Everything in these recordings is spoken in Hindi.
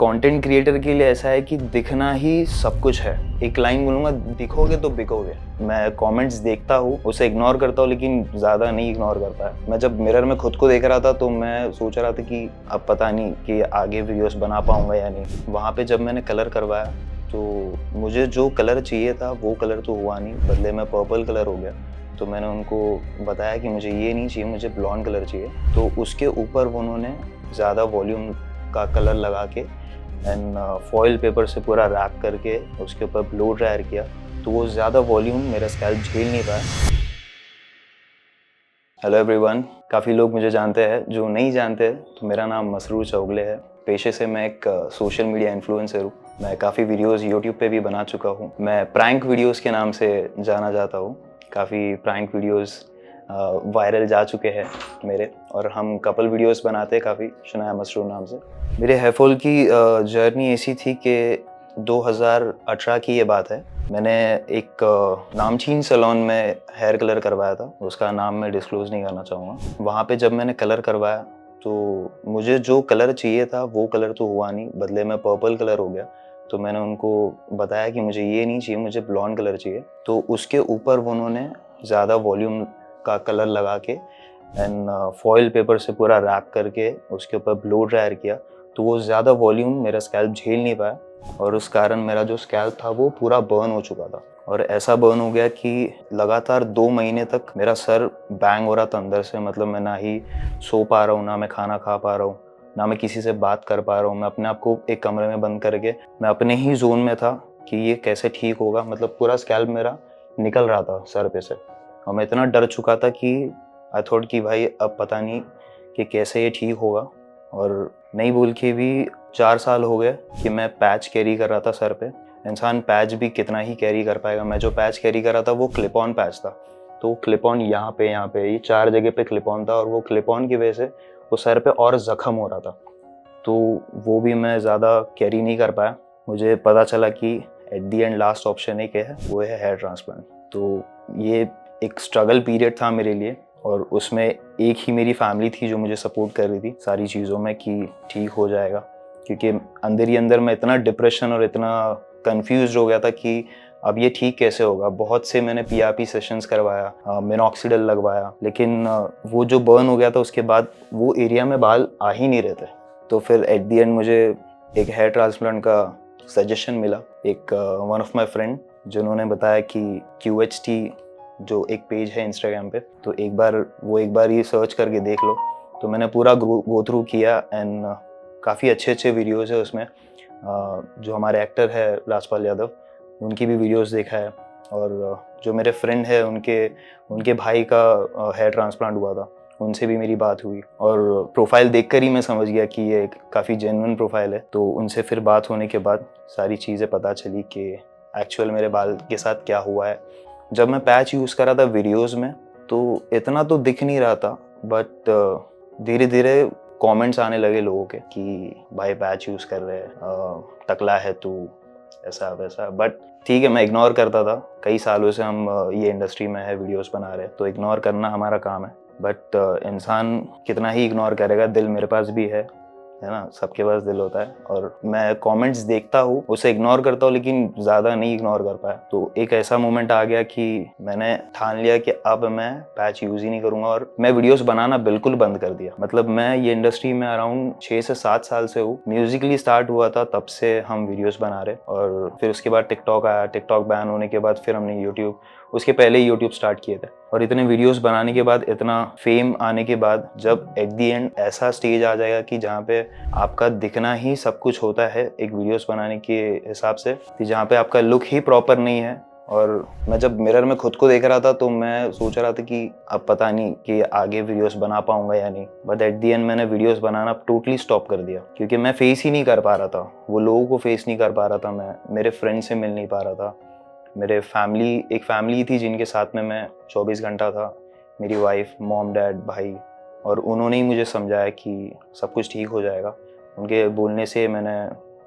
कंटेंट क्रिएटर के लिए ऐसा है कि दिखना ही सब कुछ है। एक लाइन बोलूँगा, दिखोगे तो बिकोगे। मैं कमेंट्स देखता हूँ, उसे इग्नोर करता हूँ, लेकिन ज़्यादा नहीं इग्नोर करता। मैं जब मिरर में खुद को देख रहा था तो मैं सोच रहा था कि अब पता नहीं कि आगे वीडियोस बना पाऊँगा या नहीं। वहाँ पे जब मैंने कलर करवाया तो मुझे जो कलर चाहिए था वो कलर तो हुआ नहीं, बदले में पर्पल कलर हो गया। तो मैंने उनको बताया कि मुझे ये नहीं चाहिए, मुझे ब्लॉन्ड कलर चाहिए। तो उसके ऊपर उन्होंने ज़्यादा वॉल्यूम का कलर लगा के एंड फॉइल पेपर से पूरा रैप करके उसके ऊपर ब्लो ड्रायर किया, तो वो ज़्यादा वॉल्यूम मेरा स्कैल्प झेल नहीं पाया। हेलो एवरीवन, काफ़ी लोग मुझे जानते हैं। जो नहीं जानते तो मेरा नाम मसरूर चौगले है। पेशे से मैं एक सोशल मीडिया इन्फ्लुएंसर हूँ। मैं काफ़ी वीडियोस यूट्यूब पे भी बना चुका हूँ। मैं प्रैंक वीडियोस के नाम से जाना जाता हूँ। काफ़ी प्रैंक वीडियोस वायरल जा चुके हैं मेरे, और हम कपल वीडियोस बनाते हैं काफ़ी, शनाया मसरूर नाम से। मेरे हेयर फॉल की जर्नी ऐसी थी कि 2018 की ये बात है। मैंने एक नामचीन सैलून में हेयर कलर करवाया था, उसका नाम मैं डिस्क्लोज़ नहीं करना चाहूँगा। वहाँ पे जब मैंने कलर करवाया तो मुझे जो कलर चाहिए था वो कलर तो हुआ नहीं, बदले में पर्पल कलर हो गया। तो मैंने उनको बताया कि मुझे ये नहीं चाहिए, मुझे ब्लॉन्ड कलर चाहिए। तो उसके ऊपर उन्होंने ज़्यादा वॉल्यूम का कलर लगा के एंड फॉइल पेपर से पूरा रैप करके उसके ऊपर ब्लो ड्रायर किया, तो वो ज़्यादा वॉल्यूम मेरा स्कैल्प झेल नहीं पाया, और उस कारण मेरा जो स्कैल्प था वो पूरा बर्न हो चुका था। और ऐसा बर्न हो गया कि लगातार 2 महीने तक मेरा सर बैंग हो रहा था अंदर से। मतलब मैं ना ही सो पा रहा हूँ, ना मैं खाना खा पा रहा हूँ, ना मैं किसी से बात कर पा रहा हूँ। मैं अपने आप को एक कमरे में बंद करके मैं अपने ही जोन में था कि ये कैसे ठीक होगा। मतलब पूरा स्कैल्प मेरा निकल रहा था सर पे से, और मैं इतना डर चुका था कि आई थॉट कि भाई अब पता नहीं कि कैसे ये ठीक होगा। और नहीं बोल के भी 4 साल हो गए कि मैं पैच कैरी कर रहा था सर पे। इंसान पैच भी कितना ही कैरी कर पाएगा। मैं जो पैच कैरी कर रहा था वो क्लिप ऑन पैच था, तो क्लिप ऑन यहाँ पे ये 4 जगह पे क्लिप ऑन था, और वो क्लिप ऑन की वजह से वो सर पे और ज़ख्म हो रहा था। तो वो भी मैं ज़्यादा कैरी नहीं कर पाया। मुझे पता चला कि at the and last option एक है, वो है हेयर ट्रांसप्लांट। तो ये एक स्ट्रगल पीरियड था मेरे लिए, और उसमें एक ही मेरी फैमिली थी जो मुझे सपोर्ट कर रही थी सारी चीज़ों में कि ठीक हो जाएगा। क्योंकि अंदर ही अंदर मैं इतना डिप्रेशन और इतना कंफ्यूज हो गया था कि अब ये ठीक कैसे होगा। बहुत से मैंने पीआरपी सेशंस करवाया, मिनॉक्सिडिल लगवाया, लेकिन वो जो बर्न हो गया था उसके बाद वो एरिया में बाल आ ही नहीं रहे थे। तो फिर एट दी एंड मुझे एक हेयर ट्रांसप्लांट का सजेशन मिला, एक वन ऑफ माई फ्रेंड जिन्होंने बताया कि QHT जो एक पेज है इंस्टाग्राम पे, तो एक बार ये सर्च करके देख लो। तो मैंने पूरा गो थ्रू किया एंड काफ़ी अच्छे वीडियोज़ है उसमें। जो हमारे एक्टर है राजपाल यादव, उनकी भी वीडियोज़ देखा है, और जो मेरे फ्रेंड है उनके भाई का हेयर ट्रांसप्लांट हुआ था, उनसे भी मेरी बात हुई, और प्रोफाइल देखकर ही मैं समझ गया कि ये काफ़ी जेन्युइन प्रोफाइल है। तो उनसे फिर बात होने के बाद सारी चीज़ें पता चली कि एक्चुअल मेरे बाल के साथ क्या हुआ है। जब मैं पैच यूज़ कर रहा था वीडियोज़ में तो इतना तो दिख नहीं रहा था, बट धीरे धीरे कमेंट्स आने लगे लोगों के कि भाई पैच यूज़ कर रहे हैं, टकला है तू, ऐसा वैसा। बट ठीक है, मैं इग्नोर करता था। कई सालों से हम ये इंडस्ट्री में है, वीडियोस बना रहे हैं, तो इग्नोर करना हमारा काम है। बट इंसान कितना ही इग्नोर करेगा, दिल मेरे पास भी है ना, सबके पास दिल होता है। और मैं कमेंट्स देखता हूँ, उसे इग्नोर करता हूँ, लेकिन ज़्यादा नहीं इग्नोर कर पाया। तो एक ऐसा मोमेंट आ गया कि मैंने ठान लिया कि अब मैं पैच यूज़ ही नहीं करूँगा, और मैं वीडियोस बनाना बिल्कुल बंद कर दिया। मतलब मैं ये इंडस्ट्री में अराउंड 6 से 7 साल से हूँ। म्यूजिकली स्टार्ट हुआ था, तब से हम वीडियोस बना रहे, और फिर उसके बाद टिकटॉक आया। टिकटॉक बैन होने के बाद फिर हमने यूट्यूब, उसके पहले ही यूट्यूब स्टार्ट किए थे। और इतने वीडियोस बनाने के बाद, इतना फेम आने के बाद, जब एट दी एंड ऐसा स्टेज आ जाएगा कि जहाँ पे आपका दिखना ही सब कुछ होता है एक वीडियोस बनाने के हिसाब से, कि जहाँ पे आपका लुक ही प्रॉपर नहीं है। और मैं जब मिरर में खुद को देख रहा था तो मैं सोच रहा था कि अब पता नहीं कि आगे वीडियोस बना पाऊंगा या नहीं। बट एट दी एंड मैंने वीडियोस बनाना टोटली स्टॉप कर दिया, क्योंकि मैं फेस ही नहीं कर पा रहा था, वो लोगों को फेस नहीं कर पा रहा था, मैं मेरे फ्रेंड से मिल नहीं पा रहा था। मेरे एक फैमिली थी जिनके साथ में मैं 24 घंटा था, मेरी वाइफ, मॉम, डैड, भाई, और उन्होंने ही मुझे समझाया कि सब कुछ ठीक हो जाएगा। उनके बोलने से मैंने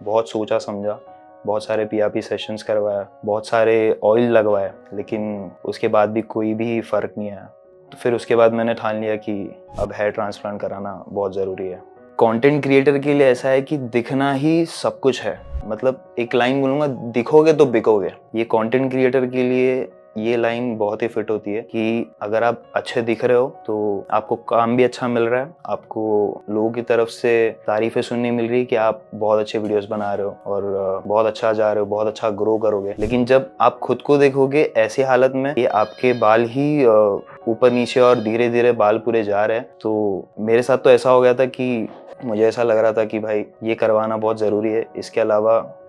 बहुत सोचा समझा, बहुत सारे पीआरपी सेशंस करवाया, बहुत सारे ऑयल लगवाए, लेकिन उसके बाद भी कोई भी फ़र्क नहीं आया। तो फिर उसके बाद मैंने ठान लिया कि अब हेयर ट्रांसप्लांट कराना बहुत ज़रूरी है। कंटेंट क्रिएटर के लिए ऐसा है कि दिखना ही सब कुछ है। मतलब एक लाइन बोलूँगा, दिखोगे तो बिकोगे। ये कंटेंट क्रिएटर के लिए ये लाइन बहुत ही फिट होती है कि अगर आप अच्छे दिख रहे हो तो आपको काम भी अच्छा मिल रहा है, आपको लोगों की तरफ से तारीफ़ें सुनने मिल रही है कि आप बहुत अच्छे वीडियोस बना रहे हो और बहुत अच्छा जा रहे हो, बहुत अच्छा ग्रो करोगे। लेकिन जब आप खुद को देखोगे ऐसी हालत में ये आपके बाल ही ऊपर नीचे और धीरे धीरे बाल पूरे जा रहे हैं, तो मेरे साथ तो ऐसा हो गया था कि मुझे ऐसा लग रहा था कि भाई ये करवाना बहुत ज़रूरी है। इसके अलावा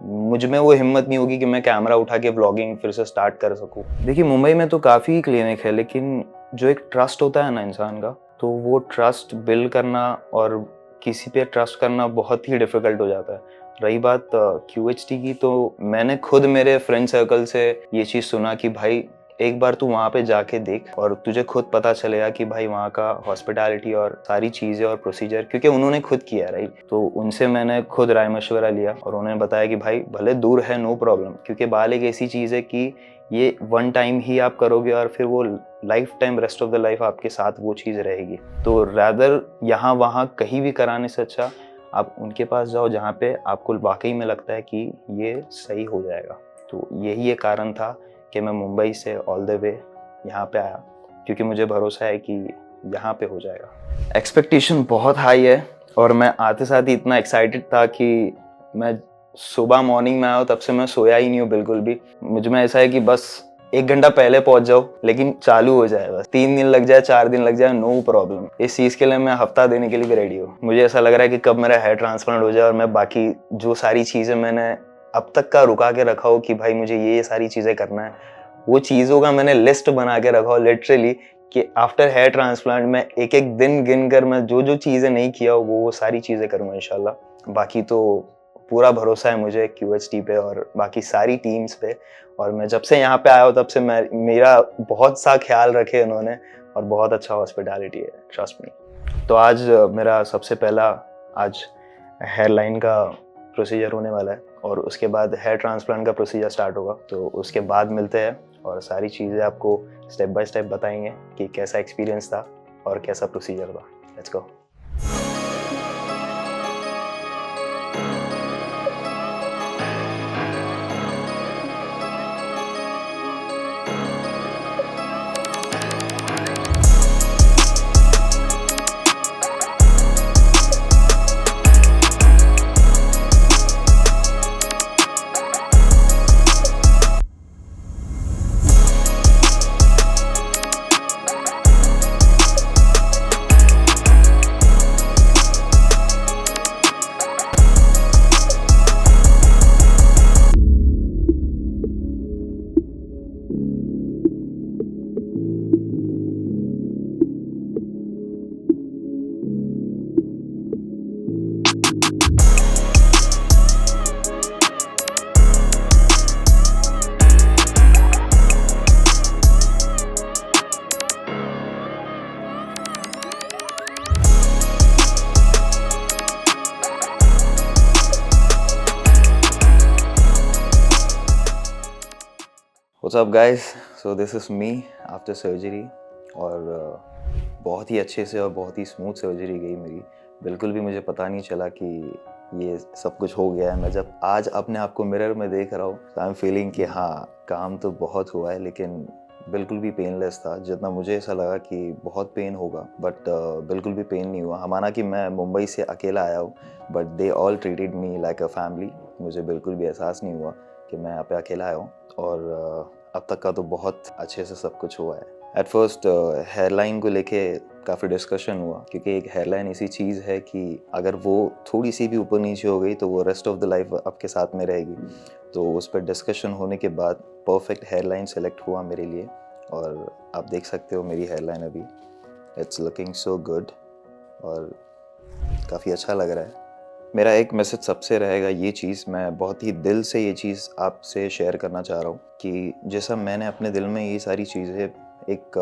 मुझ में वो हिम्मत नहीं होगी कि मैं कैमरा उठा के व्लॉगिंग फिर से स्टार्ट कर सकूं। देखिए मुंबई में तो काफ़ी क्लिनिक है, लेकिन जो एक ट्रस्ट होता है ना इंसान का, तो वो ट्रस्ट बिल्ड करना और किसी पे ट्रस्ट करना बहुत ही डिफ़िकल्ट हो जाता है। रही बात QHT की, तो मैंने खुद मेरे फ्रेंड सर्कल से ये चीज़ सुना कि भाई एक बार तू वहाँ पे जाके देख और तुझे खुद पता चलेगा कि भाई वहाँ का हॉस्पिटैलिटी और सारी चीज़ें और प्रोसीजर, क्योंकि उन्होंने खुद किया, राइट। तो उनसे मैंने खुद राय मशवरा लिया और उन्होंने बताया कि भाई भले दूर है, नो प्रॉब्लम, क्योंकि बाल एक ऐसी चीज़ है कि ये वन टाइम ही आप करोगे और फिर वो life time, rest of the life आपके साथ वो चीज़ रहेगी। तो रैदर यहाँ वहाँ कहीं भी कराने से अच्छा आप उनके पास जाओ जहाँ पे आपको वाकई में लगता है कि ये सही हो जाएगा। तो यही एक कारण था कि मैं मुंबई से ऑल द वे यहाँ पे आया, क्योंकि मुझे भरोसा है कि यहाँ पे हो जाएगा। एक्सपेक्टेशन बहुत हाई है और मैं आते साथ ही इतना एक्साइटेड था कि मैं सुबह मॉर्निंग में आया तब से मैं सोया ही नहीं हूँ बिल्कुल भी। मुझ में ऐसा है कि बस 1 घंटा पहले पहुंच जाओ, लेकिन चालू हो जाए। बस 3 दिन लग जाए, 4 दिन लग जाए, नो प्रॉब्लम। इस चीज़ के लिए मैं हफ्ता देने के लिए भी रेडी हूँ। मुझे ऐसा लग रहा है कि कब मेरा हेयर ट्रांसप्लांट हो जाए और मैं बाकी जो सारी चीज़ें मैंने अब तक का रुका के रखा हो कि भाई मुझे ये सारी चीज़ें करना है, वो चीज़ों का मैंने लिस्ट बना के रखा हो लिटरली, कि आफ्टर हेयर ट्रांसप्लांट मैं एक एक दिन गिन कर मैं जो जो चीज़ें नहीं किया वो सारी चीज़ें करूँगा इंशाल्लाह। बाकी तो पूरा भरोसा है मुझे QHT पे और बाकी सारी टीम्स पे। और मैं जब से यहाँ पे आया हूँ तब से मेरा बहुत सा ख्याल रखे उन्होंने और बहुत अच्छा हॉस्पिटैलिटी है, ट्रस्ट मी। तो आज मेरा सबसे पहला आज हेयर लाइन का प्रोसीजर होने वाला है और उसके बाद हेयर ट्रांसप्लांट का प्रोसीजर स्टार्ट होगा। तो उसके बाद मिलते हैं और सारी चीज़ें आपको स्टेप बाय स्टेप बताएंगे कि कैसा एक्सपीरियंस था और कैसा प्रोसीजर था। Let's go. What's up guys? So this is me after surgery और बहुत ही अच्छे से और बहुत ही स्मूथ सर्जरी गई मेरी। बिल्कुल भी मुझे पता नहीं चला कि ये सब कुछ हो गया है। मैं जब आज अपने आप को मिरर में देख रहा हूँ तो आई एम फीलिंग कि हाँ, काम तो बहुत हुआ है लेकिन बिल्कुल भी पेनलेस था। जितना मुझे ऐसा लगा कि बहुत पेन होगा, बट बिल्कुल भी पेन नहीं हुआ। माना कि मैं मुंबई से अकेला आया हूँ, but they all treated me like a family. मुझे बिल्कुल भी एहसास नहीं हुआ कि मैं यहाँ पे अकेला आया हूँ और अब तक का तो बहुत अच्छे से सब कुछ हुआ है। एट फर्स्ट हेयरलाइन को लेके काफ़ी डिस्कशन हुआ, क्योंकि एक हेयरलाइन ऐसी चीज़ है कि अगर वो थोड़ी सी भी ऊपर नीचे हो गई तो वो रेस्ट ऑफ द लाइफ आपके साथ में रहेगी। तो उस पर डिस्कशन होने के बाद परफेक्ट हेयरलाइन सेलेक्ट हुआ मेरे लिए और आप देख सकते हो मेरी हेयरलाइन अभी इट्स लुकिंग सो गुड और काफ़ी अच्छा लग रहा है। मेरा एक मैसेज सबसे रहेगा ये चीज़, मैं बहुत ही दिल से ये चीज़ आपसे शेयर करना चाह रहा हूँ कि जैसा मैंने अपने दिल में ये सारी चीज़ें एक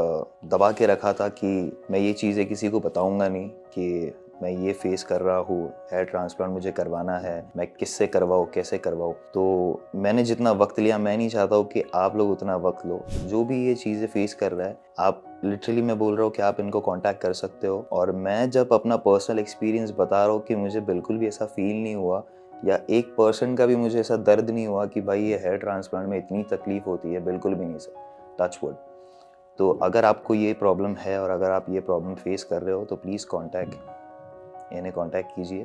दबा के रखा था कि मैं ये चीज़ें किसी को बताऊंगा नहीं कि मैं ये फेस कर रहा हूँ, हेयर ट्रांसप्लांट मुझे करवाना है, मैं किससे करवाऊँ, कैसे करवाऊँ। तो मैंने जितना वक्त लिया, मैं नहीं चाहता हूँ कि आप लोग उतना वक्त लो। जो भी ये चीज़ें फेस कर रहा है, आप लिटरली मैं बोल रहा हूँ कि आप इनको कांटेक्ट कर सकते हो। और मैं जब अपना पर्सनल एक्सपीरियंस बता रहा हूँ कि मुझे बिल्कुल भी ऐसा फील नहीं हुआ, या 1% का भी मुझे ऐसा दर्द नहीं हुआ कि भाई ये हेयर ट्रांसप्लांट में इतनी तकलीफ होती है, बिल्कुल भी नहीं सर, टच वुड। तो अगर आपको ये प्रॉब्लम है और अगर आप ये प्रॉब्लम फेस कर रहे हो तो प्लीज़ इन्हें कांटेक्ट कीजिए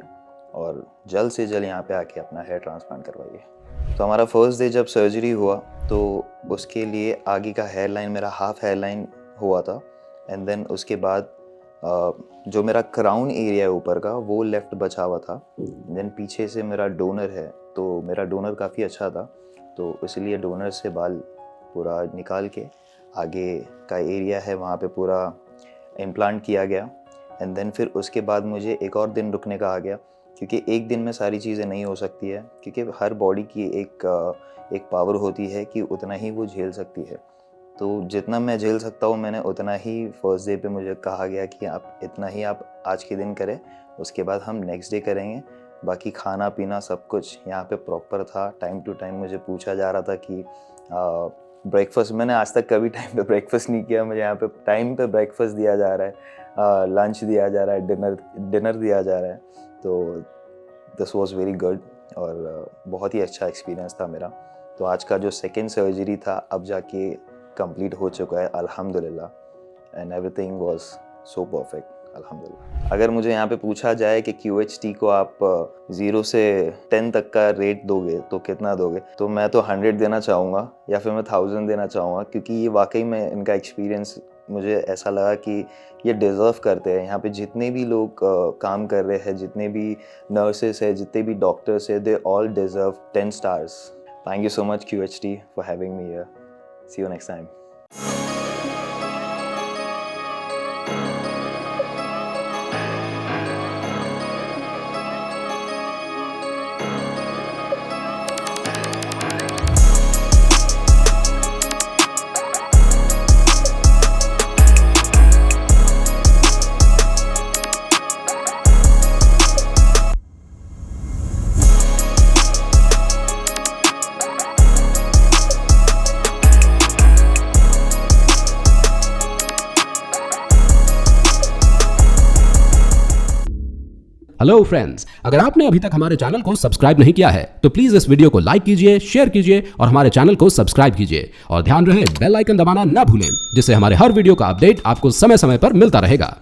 और जल्द से जल्द यहाँ पे आके अपना हेयर ट्रांसप्लांट करवाइए। तो हमारा फर्स्ट डे जब सर्जरी हुआ तो उसके लिए आगे का हेयर लाइन, मेरा हाफ हेयर लाइन हुआ था, एंड देन उसके बाद जो मेरा क्राउन एरिया है ऊपर का वो लेफ़्ट बचा हुआ था। देन पीछे से मेरा डोनर है, तो मेरा डोनर काफ़ी अच्छा था, तो इसलिए डोनर से बाल पूरा निकाल के आगे का एरिया है वहाँ पे पूरा इम्प्लांट किया गया। एंड देन फिर उसके बाद मुझे एक और दिन रुकने का आ गया, क्योंकि एक दिन में सारी चीज़ें नहीं हो सकती है, क्योंकि हर बॉडी की एक पावर होती है कि उतना ही वो झेल सकती है। तो जितना मैं झेल सकता हूँ मैंने उतना ही फर्स्ट डे पे मुझे कहा गया कि आप इतना ही आप आज के दिन करें, उसके बाद हम नेक्स्ट डे करेंगे। बाकी खाना पीना सब कुछ यहाँ पे प्रॉपर था। टाइम टू टाइम मुझे पूछा जा रहा था कि ब्रेकफास्ट, मैंने आज तक कभी टाइम पे ब्रेकफास्ट नहीं किया, मुझे यहाँ पे टाइम पे ब्रेकफास्ट दिया जा रहा है, लंच दिया जा रहा है, डिनर दिया जा रहा है। तो दिस वाज वेरी गुड और बहुत ही अच्छा एक्सपीरियंस था मेरा। तो आज का जो सेकेंड सर्जरी था अब जाके कंप्लीट हो चुका है अल्हम्दुलिल्लाह, and everything was so perfect अल्हम्दुलिल्लाह। अगर मुझे यहाँ पे पूछा जाए कि QHT को आप 0 से 10 तक का रेट दोगे तो कितना दोगे, तो मैं तो 100 देना चाहूँगा या फिर मैं 1000 देना चाहूँगा, क्योंकि ये वाकई में इनका एक्सपीरियंस मुझे ऐसा लगा कि ये डिज़र्व करते हैं। यहाँ पे जितने भी लोग काम कर रहे हैं, जितने भी नर्सेस हैं, जितने भी डॉक्टर्स हैं, they all deserve 10 stars. Thank you so much QHT for having me here. See you next time. Hello friends, अगर आपने अभी तक हमारे चैनल को सब्सक्राइब नहीं किया है तो प्लीज इस वीडियो को लाइक कीजिए, शेयर कीजिए और हमारे चैनल को सब्सक्राइब कीजिए। और ध्यान रहे बेल आइकन दबाना ना भूलें, जिससे हमारे हर वीडियो का अपडेट आपको समय समय पर मिलता रहेगा।